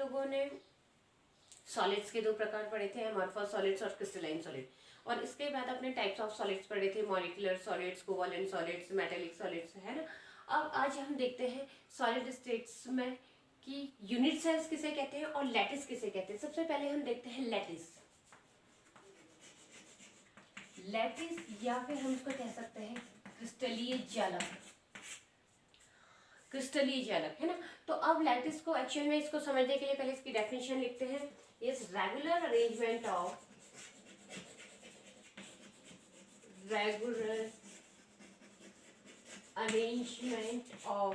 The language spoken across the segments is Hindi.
लोगों ने सॉलिड्स के दो प्रकार पढ़े थे, अमॉर्फस सॉलिड्स और क्रिस्टलाइन सॉलिड। और इसके बाद अपने टाइप्स ऑफ सॉलिड्स पढ़े थे, molecular solids, covalent solids, metallic solids, है ना। अब आज हम देखते हैं सॉलिड स्टेट्स में कि यूनिट सेल्स किसे कहते हैं और लैटिस किसे कहते हैं। सबसे पहले हम देखते हैं लैटिस। लैटिस या फिर हम इसको कह सकते हैं क्रिस्टलीय जालक, क्रिस्टलीय जालक, है ना। तो अब लैटिस को एक्चुअल में इसको समझने के लिए पहले इसकी डेफिनेशन लिखते हैं। Is regular arrangement of regular arrangement of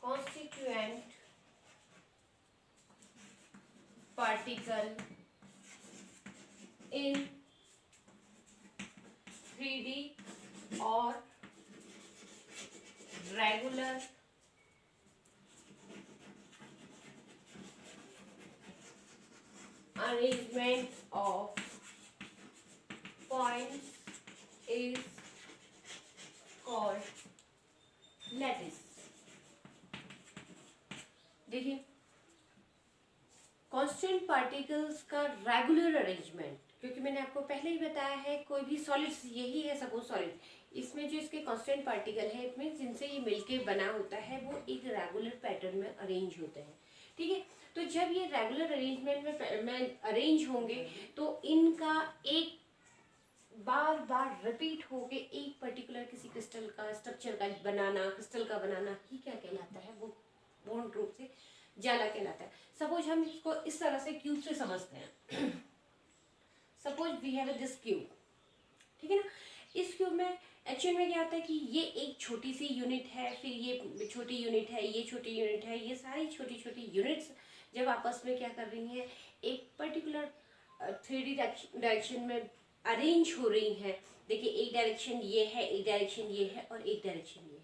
constituent particle in 3D or regular arrangement of points is called lattice। देखिए, कांस्टेंट पार्टिकल्स का रेगुलर अरेंजमेंट, क्योंकि मैंने आपको पहले ही बताया है कोई भी सॉलिड्स यही है, सपोज सॉलिड, इसमें जो इसके कांस्टेंट पार्टिकल है इसमें जिनसे ये मिलके बना होता है वो एक रेगुलर पैटर्न में अरेंज होते हैं, ठीक है। तो जब ये रेगुलर अरेंजमेंट में अरेंज होंगे तो इनका एक बार बार रिपीट होके एक पर्टिकुलर किसी क्रिस्टल का स्ट्रक्चर का बनाना, क्रिस्टल का बनाना ही क्या कहलाता है, वो पूर्ण रूप से जाला कहलाता है। सपोज हम इसको इस तरह से क्यूब से समझते हैं। Suppose we have this cube, ठीक है ना। इस क्यूब में एक्चुअल में क्या होता है कि ये एक छोटी सी यूनिट है, फिर ये छोटी यूनिट है, ये छोटी यूनिट है, ये सारी छोटी छोटी यूनिट्स जब आपस में क्या कर रही हैं, एक पर्टिकुलर 3D डायरेक्शन में अरेंज हो रही हैं। देखिए, एक डायरेक्शन ये है, एक डायरेक्शन ये है और एक डायरेक्शन ये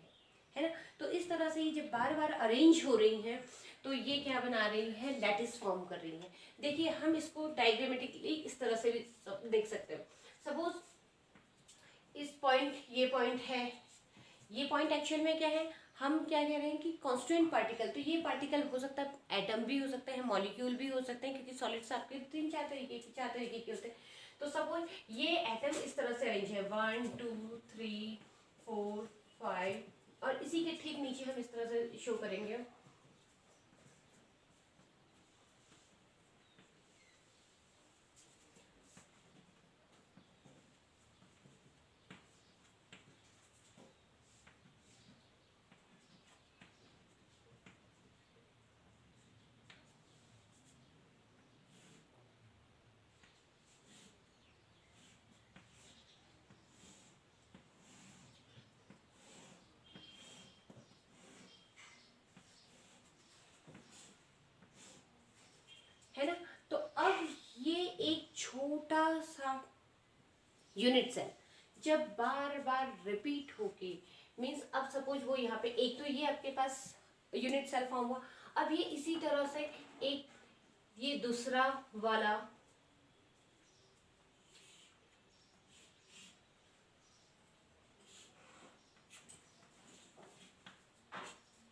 है ना। तो इस तरह से ये जब बार बार अरेंज हो रही हैं तो ये क्या बना रही हैं, लैटिस फॉर्म कर रही हैं। देखिए, हम इसको डायग्रामेटिकली इस तरह से भी देख सकते हैं। सपोज इस पॉइंट, ये पॉइंट है, ये पॉइंट एक्चुअल में क्या है, हम क्या कह रहे हैं कि कांस्टेंट पार्टिकल। तो ये पार्टिकल हो सकता है, एटम भी हो सकता है, मॉलिक्यूल भी हो सकते हैं, क्योंकि सॉलिड्स आपके चार तरीके के होते हैं। तो सपोज ये एटम इस तरह से अरेंज है, 1 2 3 4 5, और इसी के ठीक नीचे हम इस तरह से शो करेंगे। है ना। तो अब ये एक छोटा सा यूनिट सेल जब बार बार रिपीट होके, मींस अब सपोज वो यहाँ पे एक, तो ये आपके पास यूनिट सेल फॉर्म हुआ। अब ये इसी तरह से एक, ये दूसरा वाला,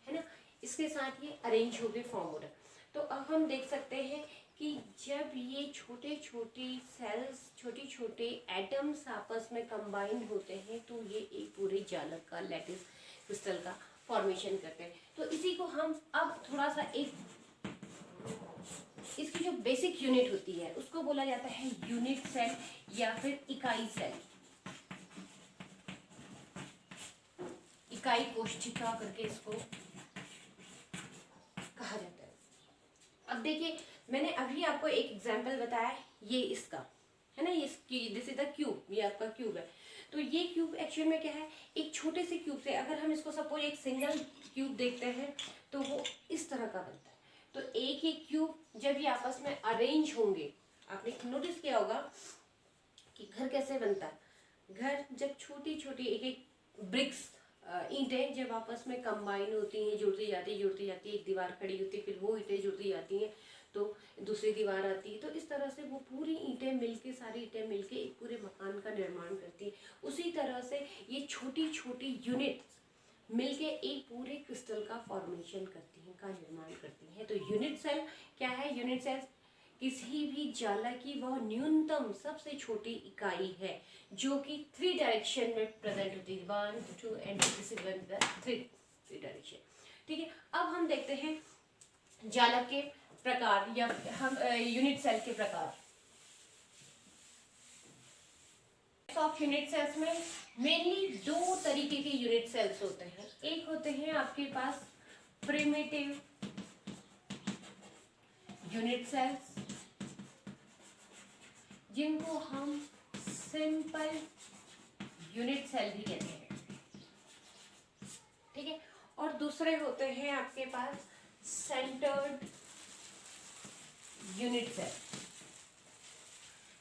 है ना, इसके साथ ये अरेंज होके फॉर्म हो रहा है। तो अब हम देख सकते हैं कि जब ये छोटे छोटे सेल्स, छोटे छोटे एटम्स आपस में कंबाइन होते हैं तो ये एक पूरे जालक का, लैटिस क्रिस्टल का फॉर्मेशन करते हैं। तो इसी को हम अब थोड़ा सा एक, इसकी जो बेसिक यूनिट होती है उसको बोला जाता है यूनिट सेल या फिर इकाई सेल, इकाई कोशिका करके इसको कहा जाता है। अब देखिए, मैंने अभी आपको एक एग्जांपल बताया, ये इसका है ना, ये दिस इज द क्यूब, ये आपका क्यूब है। तो ये क्यूब एक्चुअल में क्या है, एक छोटे से क्यूब से अगर हम इसको सपोज एक सिंगल क्यूब देखते हैं तो वो इस तरह का बनता है। तो एक एक क्यूब जब ये आपस में अरेंज होंगे, आपने नोटिस किया होगा कि घर कैसे बनता है, घर जब छोटी छोटी एक एक ब्रिक्स, ईंटें जब आपस में कंबाइन होती हैं, जुड़ती जाती है, एक दीवार खड़ी होती है, फिर वो ईंटें जुड़ती जाती हैं तो दूसरी दीवार आती है। तो इस तरह से वो पूरी ईंटें मिलके, सारी ईंटें मिलके एक पूरे मकान का निर्माण करती है। उसी तरह से ये छोटी छोटी यूनिट्स मिलके एक पूरे क्रिस्टल का फॉर्मेशन करती हैं, का निर्माण करती हैं। तो यूनिट सेल क्या है? यूनिट सेल किसी भी जाला की वह न्यूनतम सबसे छोटी इकाई है जो कि 3 डायरेक्शन में प्रेजेंट होती है, 1 2 एंड 3 डायरेक्शन। ठीक है, अब हम देखते हैं जालक के प्रकार या हम यूनिट सेल के प्रकार। ऑफ यूनिट सेल्स में मेनली 2 तरीके के यूनिट सेल्स होते हैं। एक होते हैं आपके पास प्रिमिटिव यूनिट सेल्स, जिनको हम सिंपल यूनिट सेल भी कहते हैं। ठीक है, और दूसरे होते हैं आपके पास सेंटर्ड यूनिट सेल।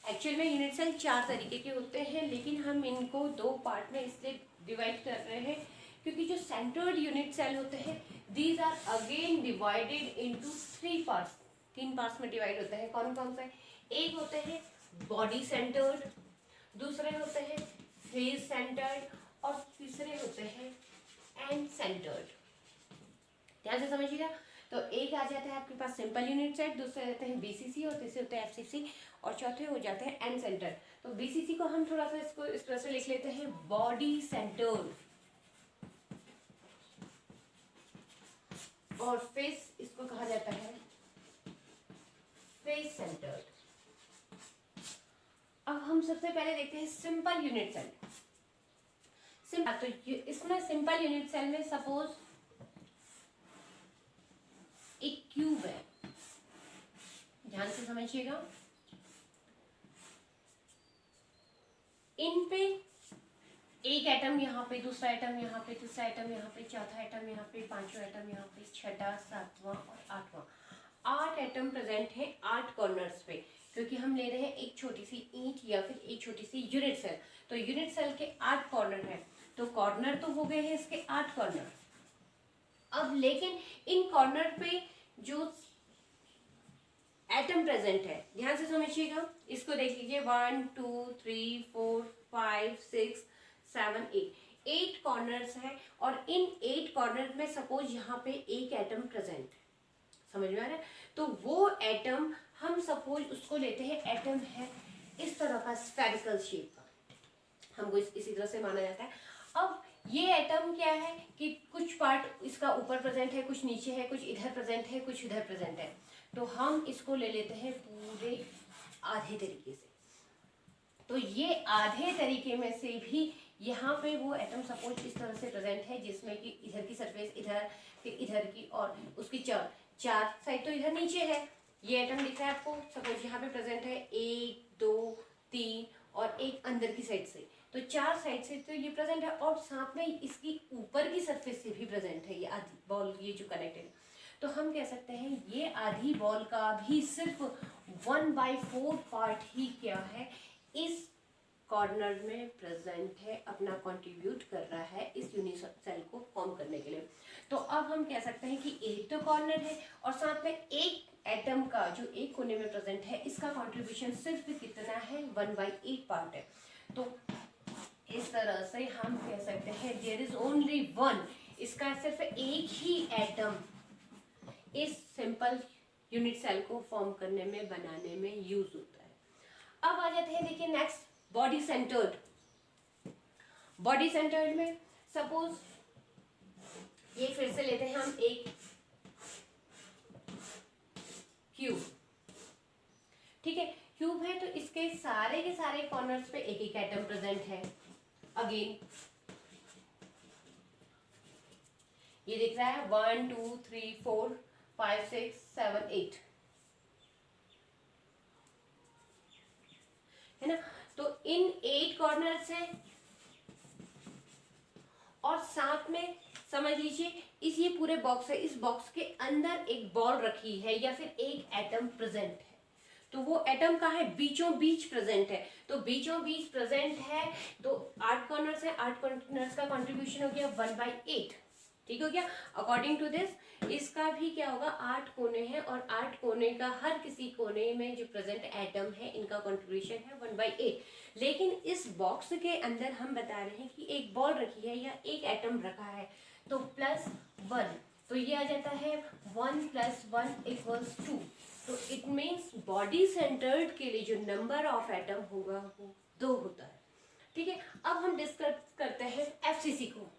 एक्चुअल में यूनिट सेल 4 तरीके के होते हैं, लेकिन हम इनको 2 पार्ट में इसलिए डिवाइड कर रहे हैं क्योंकि जो सेंटर्ड यूनिट सेल होते हैं these are again divided into 3 parts. 3 parts में डिवाइड होते हैं। कौन कौन से? एक होते हैं बॉडी सेंटर्ड, दूसरे होते हैं फेस सेंटर्ड और तीसरे होते हैं एंड सेंटर्ड। ध्यान से समझिएगा। तो एक आ जाता है आपके पास सिंपल यूनिट सेल, दूसरे रहते हैं बीसीसी और तीसरे होते हैं एफसीसी और चौथे हो जाते हैं एंड सेंटर। तो बीसीसी को हम थोड़ा सा इसको इस तरह से लिख लेते हैं बॉडी सेंटर्ड, और फेस इसको कहा जाता है फेस सेंटर्ड। अब हम सबसे पहले देखते हैं सिंपल यूनिट सेल। तो इसमें सिंपल यूनिट सेल में सपोज एक क्यूब है, ध्यान से समझिएगा। इन पे एक एटम यहाँ पे, दूसरा एटम यहाँ पे, तीसरा एटम यहाँ पे, चौथा एटम यहाँ पे, पांचवा एटम यहाँ पे, छठा, सातवां और आठवां। 8 एटम प्रेजेंट है 8 कॉर्नर्स पे, क्योंकि हम ले रहे हैं एक छोटी सी ईंट या फिर एक छोटी सी यूनिट सेल। तो यूनिट सेल के 8 कॉर्नर है, तो कॉर्नर तो हो गए हैं इसके 8 कॉर्नर। अब लेकिन इन कॉर्नर पे जो एटम प्रेजेंट है, ध्यान से समझिएगा, इसको देख लीजिए 1 2 3 4 5 6 7 8 कॉर्नर्स है। और इन 8 कॉर्नर में सपोज यहाँ पे एक एटम प्रेजेंट है, समझ में आ रहा है? तो वो एटम हम सपोज उसको लेते हैं, एटम है इस तरह का स्फेरिकल शेप का, हमको इसी तरह से माना जाता है। अब ये एटम क्या है कि कुछ पार्ट इसका ऊपर प्रेजेंट है, कुछ नीचे है, कुछ इधर प्रेजेंट है, कुछ इधर प्रेजेंट है। तो हम इसको ले लेते हैं पूरे आधे तरीके से। तो ये आधे तरीके में से भी यहाँ पे वो एटम सपोज इस तरह से प्रेजेंट है, जिसमें कि इधर की सरफेस इधर, फिर इधर की, और उसकी चार साइड तो इधर नीचे है। ये एटम दिख रहा है आपको, सपोज यहाँ पे प्रेजेंट है 1 2 3 और एक अंदर की साइड से, तो 4 साइड से तो ये प्रेजेंट है, और साथ में इसकी ऊपर की सरफेस से भी प्रेजेंट है ये आधी बॉल, ये जो कनेक्टेड। तो हम कह सकते हैं ये आधी बॉल का भी सिर्फ 1/4 पार्ट ही क्या है, इस कॉर्नर में प्रेजेंट है, अपना कंट्रीब्यूट कर रहा है इस यूनिट सेल को फॉर्म करने के लिए। तो अब हम कह सकते हैं कि एक तो कॉर्नर है और साथ में एक एटम का जो एक कोने में प्रेजेंट है, इसका कंट्रीब्यूशन सिर्फ कितना है, 1/8 पार्ट है। तो इस तरह से हम कह सकते हैं देयर इज ओनली वन, इसका सिर्फ एक ही एटम इस सिंपल यूनिट सेल को फॉर्म करने में, बनाने में यूज होता है। अब आ जाते हैं, देखिए next body centred. Body centred में सपोज ये फिर से लेते हैं हम एक क्यूब, ठीक है, क्यूब है तो इसके सारे के सारे कॉर्नर्स पे एक एक एटम प्रेजेंट है। अगेन ये दिख रहा है 1 2 3 4 5 6 7 8, है ना? तो इन 8 कॉर्नर्स है और साथ में समझ लीजिए इस ये पूरे बॉक्स है, इस बॉक्स के अंदर एक बॉल रखी है या फिर एक एटम प्रेजेंट है। तो वो एटम कहाँ है, बीचों बीच प्रेजेंट है। तो बीचों बीच प्रेजेंट है तो 8 कॉर्नर्स है, 8 कॉर्नर्स का कंट्रीब्यूशन हो गया 1/8, ठीक हो गया। अकॉर्डिंग टू दिस इसका भी क्या होगा, 8 कोने हैं और 8 कोने का हर किसी कोने में जो प्रेजेंट एटम है इनका कंट्रीब्यूशन है 1/8। लेकिन इस बॉक्स के अंदर हम बता रहे हैं कि एक बॉल रखी है या एक एटम रखा है, तो +1, तो ये आ जाता है 1 + 1 = 2। तो इट मीन्स बॉडी सेंटर्ड के लिए जो नंबर ऑफ एटम होगा वो 2 होता है। ठीक है, अब हम डिस्कस करते हैं एफसीसी को।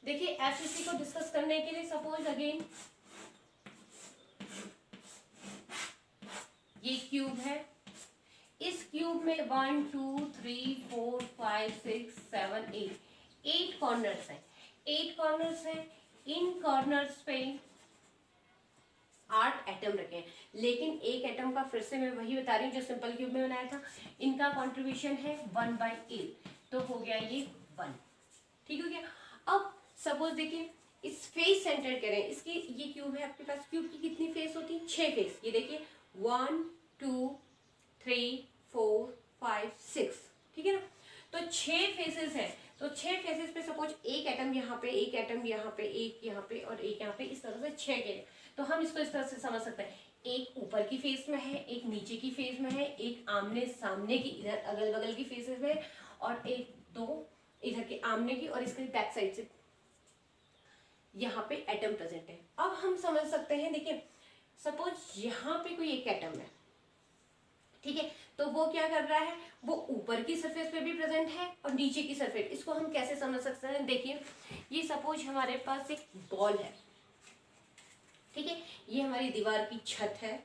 देखिए एफसीसी को डिस्कस करने के लिए सपोज अगेन ये क्यूब है, इस क्यूब में 1 2 3 4 5 6 7 8 कॉर्नर्स हैं। 8 कॉर्नर्स हैं, इन कॉर्नर्स पे 8 एटम रखे हैं, लेकिन एक एटम का फिर से मैं वही बता रही हूँ जो सिंपल क्यूब में बनाया था, इनका कंट्रीब्यूशन है 1/8, तो हो गया ये 1। ठीक हो गया। अब सपोज देखिए इस फेस सेंटर करें, इसकी ये क्यूब है आपके पास, क्यूब की कितनी फेस होती है? 6 फेस। ये देखिए 1 2 3 4 5 6, ठीक है ना। तो 6 फेसेस हैं, तो 6 फेसेस पे सपोज एक एटम यहाँ पे, एक एटम यहाँ पे, एक यहाँ पे और एक यहाँ पे, इस तरह से 6 के। तो हम इसको इस तरह से समझ सकते हैं, एक ऊपर की फेस में है, एक नीचे की फेस में है, एक आमने सामने की इधर अगल बगल की फेसेस में, और एक दो इधर के आमने की और इसके बैक साइड से यहाँ पे एटम प्रेजेंट है। अब हम समझ सकते हैं, देखिए सपोज यहाँ पे कोई एक एटम है, ठीक है, तो वो क्या कर रहा है, वो ऊपर की सरफेस पे भी प्रेजेंट है और नीचे की सरफेस। इसको हम कैसे समझ सकते हैं? देखिए ये सपोज हमारे पास एक बॉल है, ठीक है, ये हमारी दीवार की छत है,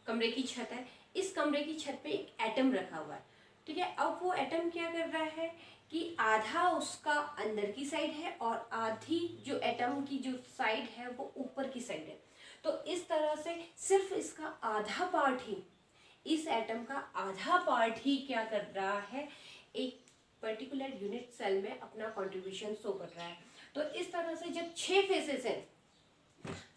कमरे की छत है, इस कमरे की छत पे एक एटम रखा हुआ है, ठीक है। अब वो एटम क्या कर रहा है कि आधा उसका अंदर की साइड है और आधी जो एटम की जो साइड है वो ऊपर की साइड है। तो इस तरह से सिर्फ इसका आधा पार्ट ही, इस एटम का आधा पार्ट ही क्या कर रहा है, एक पर्टिकुलर यूनिट सेल में अपना कंट्रीब्यूशन शो कर रहा है। तो इस तरह से जब 6 फेसेस हैं,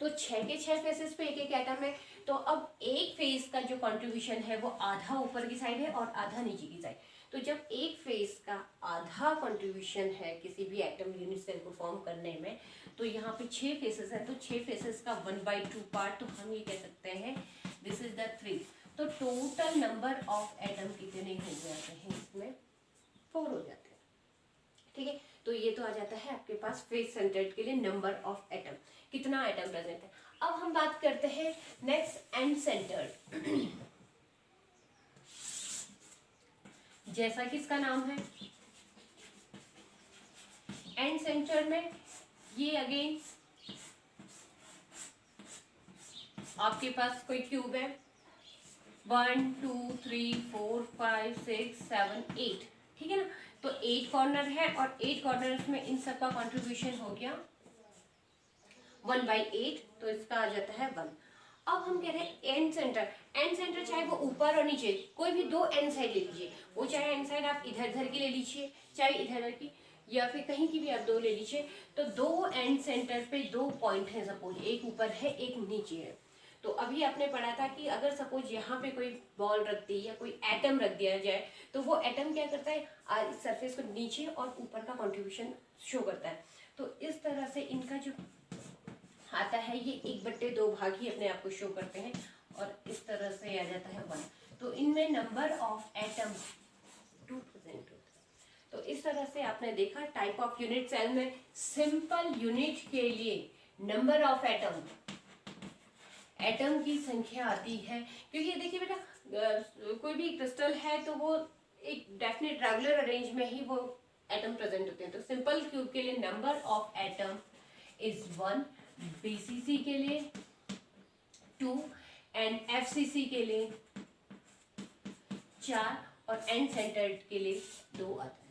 तो 6 के 6 फेसेस पे एक एक एटम है, तो अब एक फेस का जो कंट्रीब्यूशन है वो आधा ऊपर की साइड है और आधा नीचे की साइड। तो जब एक फेस का आधा कंट्रीब्यूशन है किसी भी एटम यूनिट सेल को फॉर्म करने में, तो यहाँ पे 6 फेसेस है, तो 6 फेसेस का 1/2 पार्ट, तो हम ये कह सकते हैं दिस इज द 3। तो टोटल नंबर ऑफ एटम कितने हो जाते हैं इसमें? 4 हो जाते हैं, ठीक है। तो ये तो आ जाता है आपके पास फेस सेंटर्ड के लिए नंबर ऑफ एटम, कितना एटम प्रेजेंट है। अब हम बात करते हैं नेक्स्ट एंड सेंटर्ड। जैसा कि इसका नाम है एंड सेंटर में, ये अगेन आपके पास कोई क्यूब है, 1 2 3 4 5 6 7 8, ठीक है ना। तो 8 कॉर्नर है और 8 कॉर्नर में इन सब का कंट्रीब्यूशन हो गया 1/8, तो इसका आ जाता है 1। अब हम कह रहे हैं एंड सेंटर। एंड सेंटर चाहे वो ऊपर और नीचे कोई भी 2 एंड साइड ले लीजिए, वो चाहे एंड साइड आप इधर इधर की ले लीजिए, चाहे इधर की, या फिर कहीं की भी आप 2 ले लीजिए। तो 2 एंड सेंटर पे 2 पॉइंट है, सपोज एक ऊपर है एक नीचे है। तो अभी आपने पढ़ा था कि अगर सपोज यहाँ पे कोई बॉल रख दी या कोई एटम रख दिया जाए, तो वो एटम क्या करता है, इस सरफेस को नीचे और ऊपर का कंट्रीब्यूशन शो करता है। तो इस तरह से इनका जो आता है ये 1/2 भाग ही अपने आप को शो करते हैं और इस तरह से आ जाता है 1। तो इनमें नंबर ऑफ एटम 2 प्रेजेंट होता है। तो इस तरह से आपने देखा टाइप ऑफ यूनिट सेल में सिंपल यूनिट के लिए नंबर ऑफ एटम, एटम की संख्या आती है। क्योंकि देखिए बेटा कोई भी क्रिस्टल है तो वो एक डेफिनेट रेगुलर अरेंज में ही वो एटम प्रेजेंट होते हैं। तो सिंपल क्यूब के लिए number of atom is 1, BCC के लिए 2 एंड एफसीसी के लिए 4 और एंड सेंटर्ड के लिए 2 आता है।